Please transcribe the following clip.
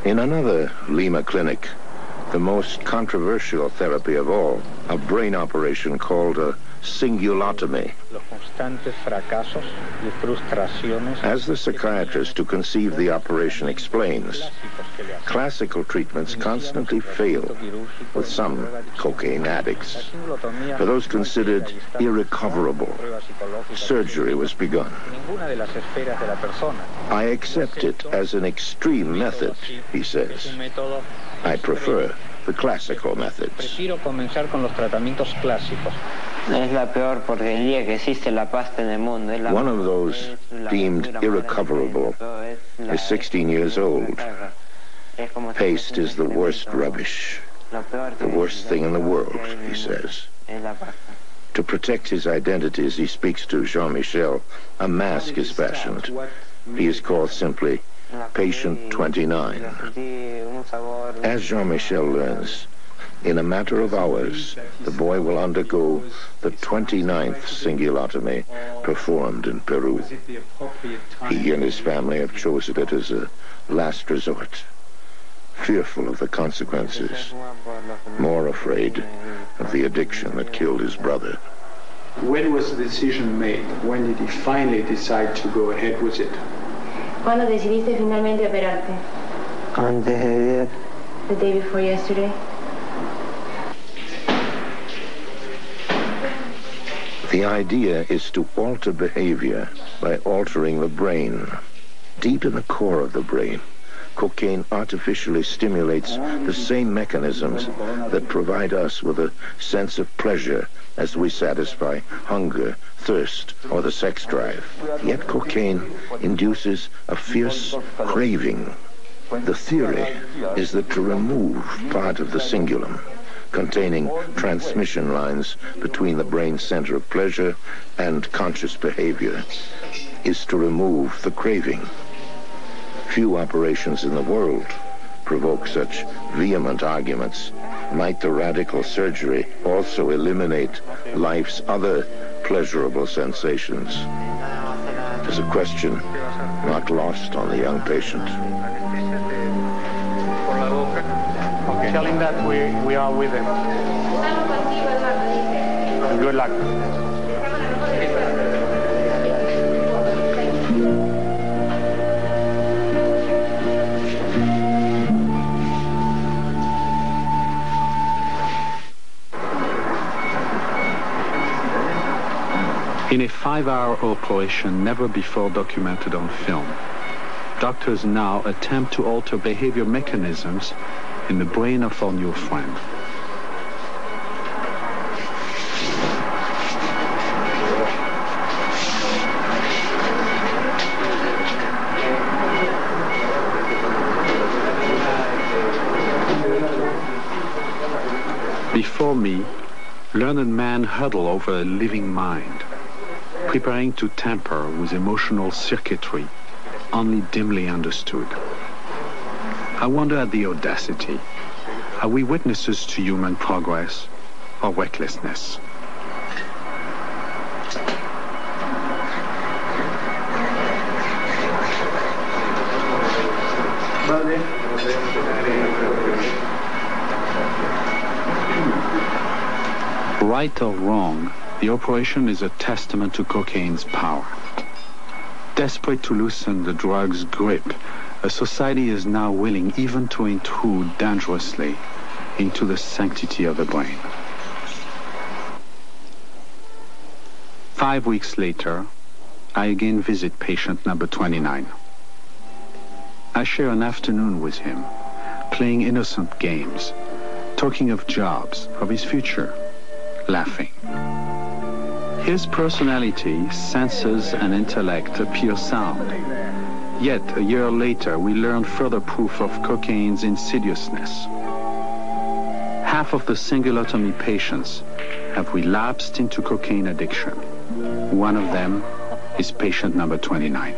In another Lima clinic, the most controversial therapy of all, a brain operation called a cingulotomy. As the psychiatrist who conceived the operation explains, classical treatments constantly fail with some cocaine addicts. For those considered irrecoverable, surgery was begun. I accept it as an extreme method, he says. I prefer the classical methods. One of those deemed irrecoverable is 16 years old. Paste is the worst rubbish, the worst thing in the world, he says. To protect his identity as he speaks to Jean-Michel, a mask is fashioned. He is called simply Patient 29. As Jean-Michel learns, in a matter of hours, the boy will undergo the 29th cingulotomy performed in Peru. He and his family have chosen it as a last resort, fearful of the consequences, more afraid of the addiction that killed his brother. When was the decision made? When did he finally decide to go ahead with it? ¿Cuándo decidiste finalmente operarte? Antes de ayer. The day before yesterday. The idea is to alter behavior by altering the brain. Deep in the core of the brain, cocaine artificially stimulates the same mechanisms that provide us with a sense of pleasure as we satisfy hunger, thirst, or the sex drive. Yet cocaine induces a fierce craving. The theory is that to remove part of the cingulum, containing transmission lines between the brain center of pleasure and conscious behavior, is to remove the craving. Few operations in the world provoke such vehement arguments. Might the radical surgery also eliminate life's other pleasurable sensations? It is a question not lost on the young patient. Tell him that we are with him. Good luck. In a 5-hour operation never before documented on film, doctors now attempt to alter behavior mechanisms in the brain of our new friend. Before me, learned men huddle over a living mind, preparing to tamper with emotional circuitry only dimly understood. I wonder at the audacity. Are we witnesses to human progress or recklessness? Right or wrong, the operation is a testament to cocaine's power. Desperate to loosen the drug's grip, a society is now willing even to intrude dangerously into the sanctity of the brain. 5 weeks later, I again visit patient number 29. I share an afternoon with him, playing innocent games, talking of jobs, of his future, laughing. His personality, senses, and intellect appear sound. Yet, a year later, we learn further proof of cocaine's insidiousness. Half of the cingulotomy patients have relapsed into cocaine addiction. One of them is patient number 29.